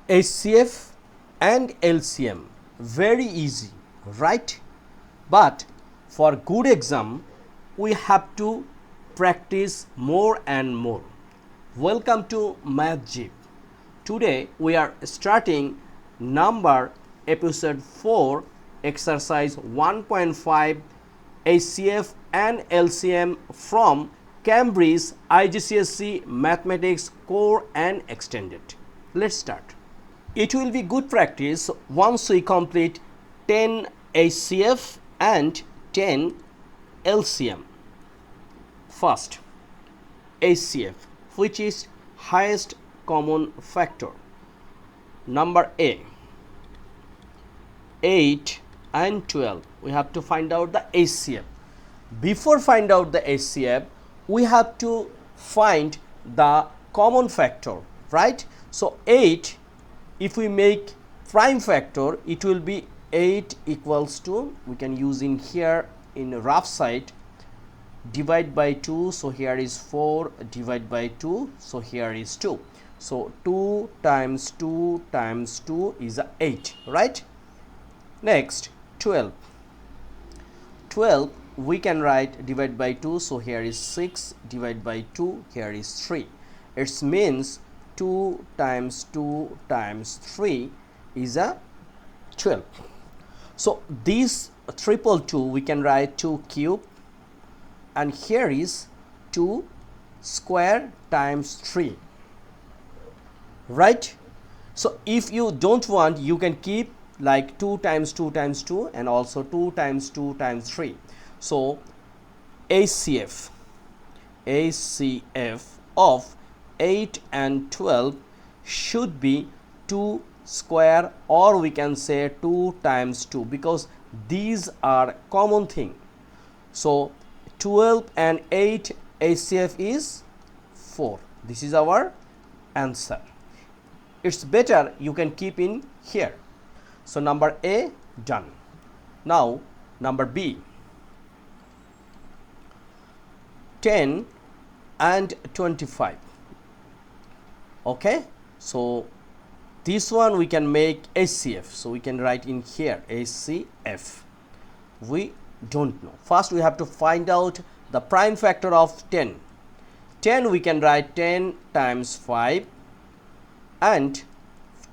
HCF and LCM, very easy, right? But for good exam, we have to practice more and more. Welcome to MathZip. Today we are starting number episode 4, exercise 1.5 HCF and LCM from Cambridge IGCSE Mathematics Core and Extended. Let's start. It will be good practice once we complete 10 HCF and 10 LCM. First, HCF, which is highest common factor. Number A, 8 and 12. We have to find out the HCF. Before find out the HCF, we have to find the common factor, right? So 8, if we make prime factor, it will be 8 equals to, we can use in here in rough side, divide by 2, so here is 4, divide by 2, so here is 2. So 2 times 2 times 2 is 8, right? Next, 12. 12 we can write divide by 2, so here is 6, divide by 2, here is 3. It means 2 times 2 times 3 is 12. So this 222 we can write 2 cube, and here is 2 square times 3, right? So if you don't want, you can keep like 2 times 2 times 2 and also 2 times 2 times 3. So HCF of 8 and 12 should be 2 square, or we can say 2 times 2, because these are common thing. So 12 and 8 HCF is 4. This is our answer. It's better you can keep in here. So number A done. Now number B, 10 and 25. Okay, so this one we can make HCF, so we can write in here HCF. We don't know. First we have to find out the prime factor of 10. 10 we can write 10 times 5, and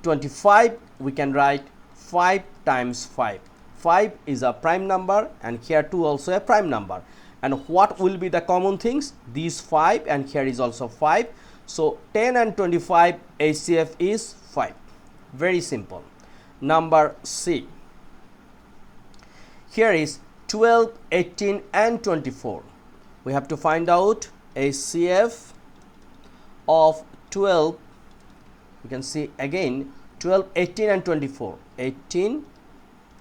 25 we can write 5 times 5. 5 is a prime number, and here 2 also a prime number. And what will be the common things? These 5, and here is also 5. So 10 and 25 HCF is 5. Very simple. Number C. Here is 12, 18 and 24. We have to find out HCF of 12. You can see again 12, 18 and 24. 18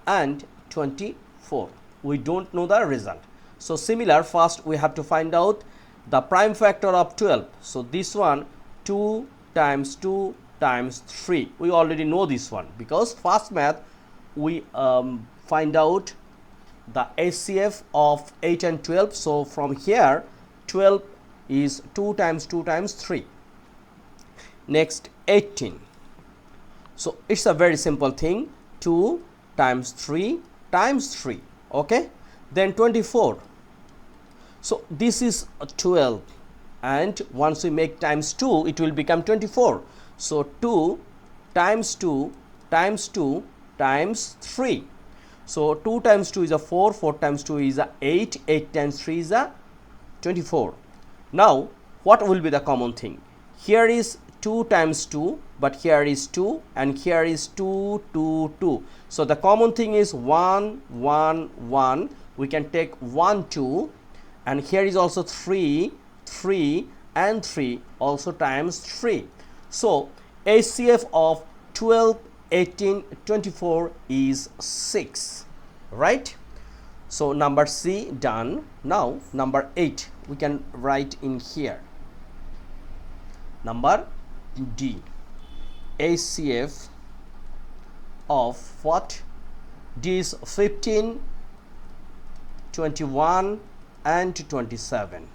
and 24. We don't know the result. So similar, first we have to find out the prime factor of 12. So this one, 2 times 2 times 3. We already know this one, because first math we find out the HCF of 8 and 12. So from here 12 is 2 times 2 times 3. Next 18. So it's a very simple thing, 2 times 3 times 3. Okay, then 24. So this is 12, and once we make times 2, it will become 24. So 2 times 2 times 2 times 3. So 2 times 2 is a 4, 4 times 2 is a 8, 8 times 3 is a 24. Now what will be the common thing? Here is 2 times 2, but here is 2, and here is 2, 2, 2. So the common thing is 1, 1, 1. We can take 1, 2, and here is also 3, 3 and 3 also times 3. So HCF of 12, 18, 24 is 6, right? So number C done. Now number 8 we can write in here. Number D, HCF of what? D is 15, 21 and 27.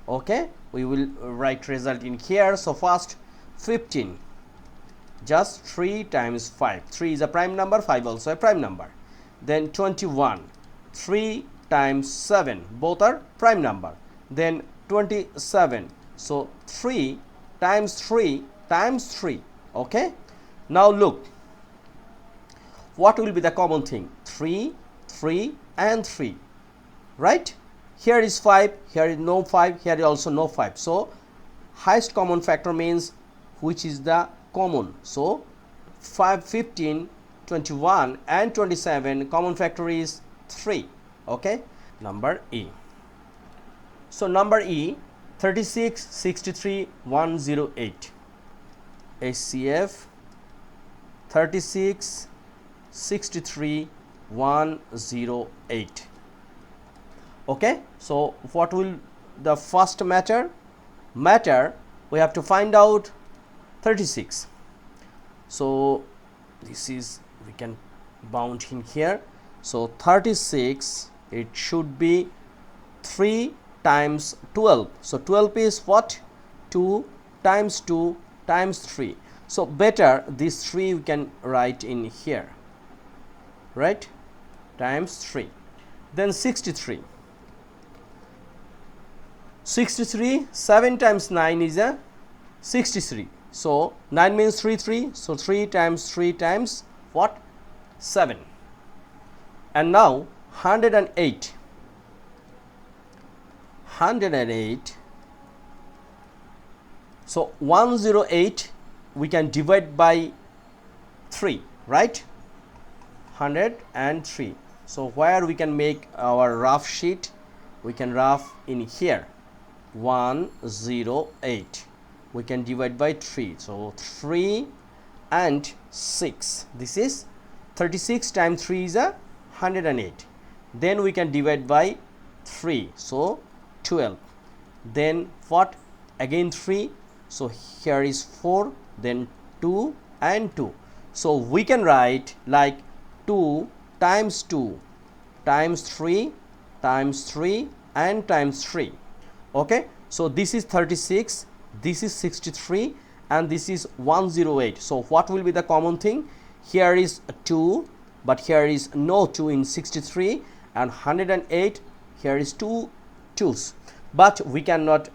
Okay, we will write result in here. So first 15 just 3 times 5. 3 is a prime number, 5 also a prime number. Then 21, 3 times 7, both are prime number. Then 27, so 3 times 3 times 3. Okay, now look, what will be the common thing? 3, 3 and 3, right? Here is 5, here is no 5, here is also no 5. So highest common factor means which is the common. So 5, 15, 21 and 27, common factor is 3. Okay, number E. So number E, 36, 63, 108. HCF 36, 63, 108. Okay, so what will the first matter? We have to find out 36. So this is, we can bound in here. So 36, it should be 3 times 12. So 12 is what? 2 times 2 times 3. So better this 3 we can write in here, right? Times 3. Then 63. 63, 7 times 9 is a 63. So 9 means 3, 3. So 3 times what? 7. And now 108. 108. So 108 we can divide by 3, right? 103. So where we can make our rough sheet, we can rough in here. 108 we can divide by 3. So 3 and 6. This is 36 times 3 is a 108. Then we can divide by 3. So 12. Then what? Again 3. So here is 4. Then 2 and 2. So we can write like 2 times 2 times 3 times 3 and times 3. Okay, so this is 36, this is 63 and this is 108. So what will be the common thing? Here is 2, but here is no 2 in 63, and 108, here is 2 2's, but we cannot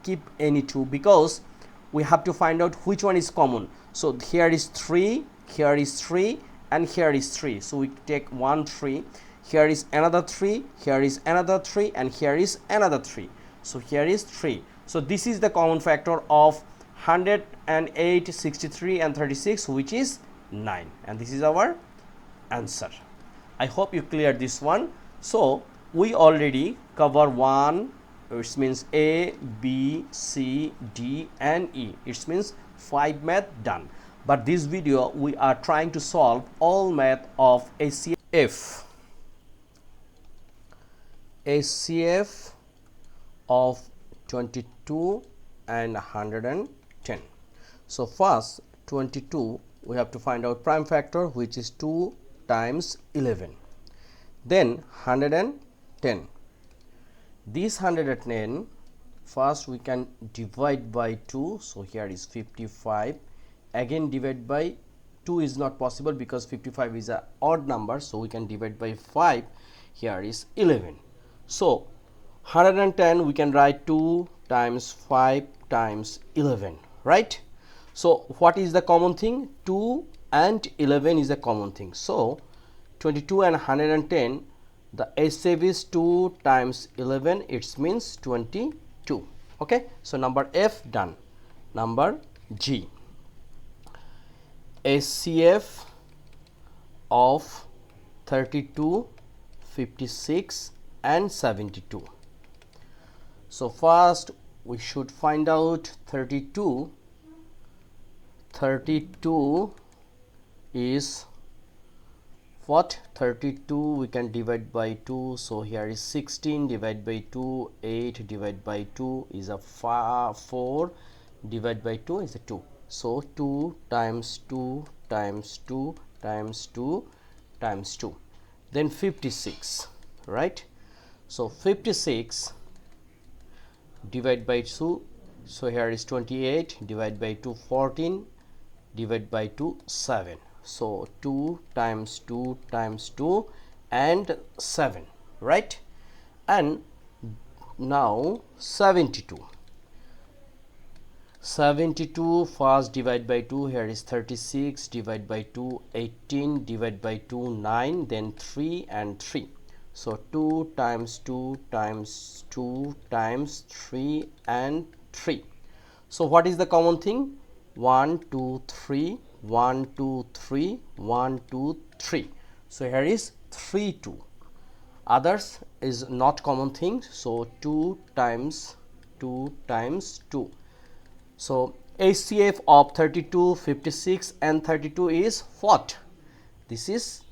keep any 2 because we have to find out which one is common. So here is 3, here is 3 and here is 3. So we take 1 3, here is another 3, here is another 3 and here is another 3. So here is 3. So this is the common factor of 108, 63 and 36, which is 9, and this is our answer. I hope you cleared this one. So we already cover 1, which means A, B, C, D and E. It means 5 math done. But this video we are trying to solve all math of HCF. HCF of 22 and 110. So first 22 we have to find out prime factor, which is 2 times 11. Then 110. This 110 first we can divide by 2. So here is 55. Again divide by 2 is not possible because 55 is a odd number, so we can divide by 5. Here is 11. So 110 we can write 2 times 5 times 11, right? So what is the common thing? 2 and 11 is a common thing. So 22 and 110, the HCF is 2 times 11, it means 22. Okay, so number F done. Number G, HCF of 32, 56 and 72. So first we should find out 32. 32 is what? 32 we can divide by 2. So here is 16 divided by 2, 8 divided by 2 is a 4, divided by 2 is a 2. So 2 times 2 times 2 times 2 times 2. Then 56, right? So 56 divided by 2, so here is 28, divided by 2 14, divided by 2 7. So 2 times 2 times 2 and 7, right? And now 72 first divide by 2, here is 36, divide by 2 18, divide by 2 9, then 3 and 3. So 2 times 2 times 2 times 3 and 3. So what is the common thing? 1 2 3, 1 2 3, 1 2 3. So here is 3 2. Others is not common thing, so 2 times 2 times 2. So HCF of 32, 56 and 32 is what? This is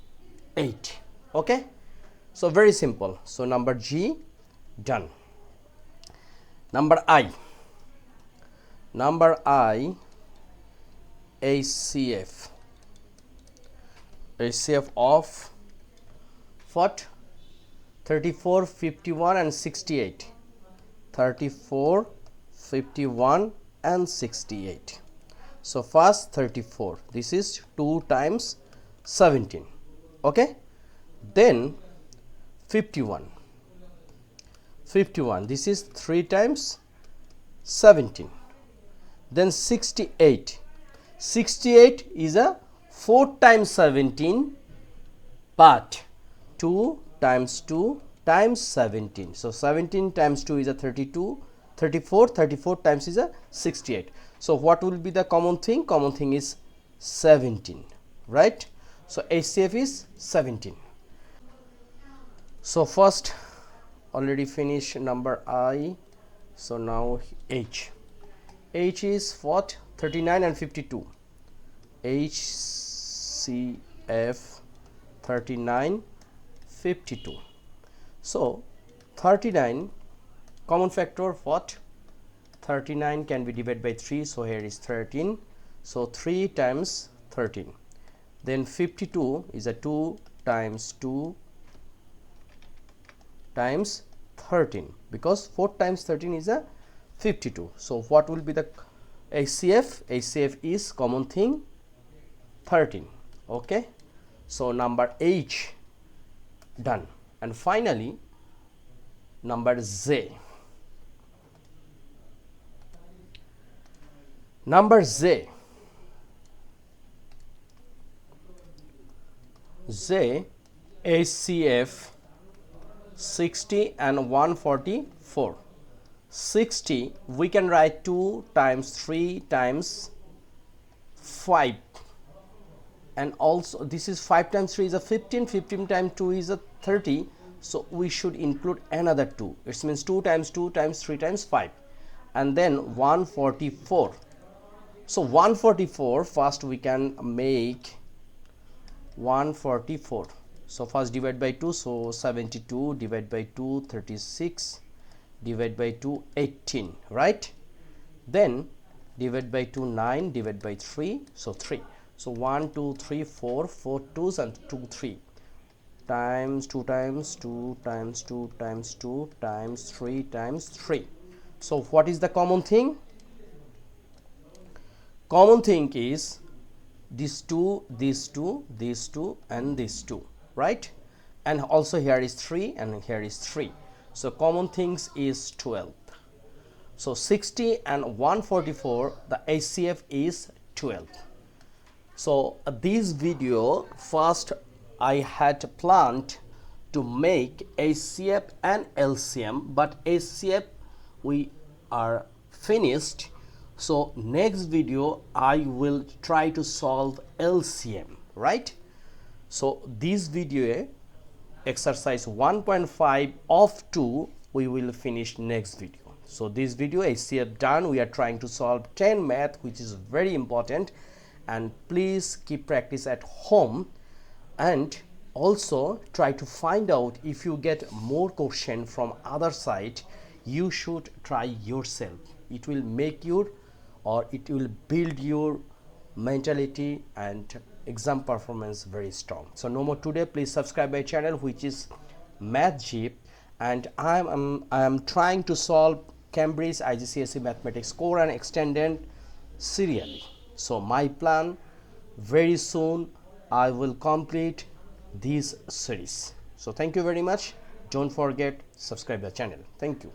8. Okay, so very simple. So number G done. Number I HCF of what? 34, 51 and 68. 34, 51 and 68. So first 34, this is 2 times 17. Okay, then 51, this is 3 times 17. Then 68 is a 4 times 17, but 2 times 2 times 17. So 17 times 2 is a 32, 34 times is a 68. So what will be the common thing? Common thing is 17, right? So HCF is 17. So first already finished number I. So now H is what? 39 and 52. HCF 39 52. So 39 common factor what? 39 can be divided by 3, so here is 13. So 3 times 13. Then 52 is a 2 times 2 times 13, because 4 times 13 is a 52. So what will be the HCF? HCF is common thing 13. Okay, so number H done. And finally number Z. Number Z HCF 60 and 144. 60 we can write 2 times 3 times 5, and also this is 5 times 3 is a 15, 15 times 2 is a 30. So we should include another 2. It means 2 times 2 times 3 times 5, and then 144. So 144 first we can make 144. So first divide by 2, so 72, divide by 2 36, divide by 2 18, right? Then divide by 2 9, divide by 3, so 3. So 1 2 3 4 2s and 2 3 times 2 times 2 times 2 times 2 times 3 times 3. So what is the common thing? Common thing is these two, these two, these two and these two, right? And also here is 3 and here is 3. So common things is 12. So 60 and 144, the HCF is 12. So this video first I had planned to make HCF and LCM, but HCF we are finished. So next video I will try to solve LCM, right? So this video exercise 1.5 of 2 we will finish next video. So this video HCF done. We are trying to solve 10 math, which is very important, and please keep practice at home, and also try to find out if you get more question from other side. You should try yourself. It will make your, or it will build your mentality and exam performance very strong. So no more today. Please subscribe my channel, which is MathZip, and I am trying to solve Cambridge IGCSE Mathematics core and extended serially. So my plan, very soon I will complete this series. So thank you very much. Don't forget, subscribe the channel. Thank you.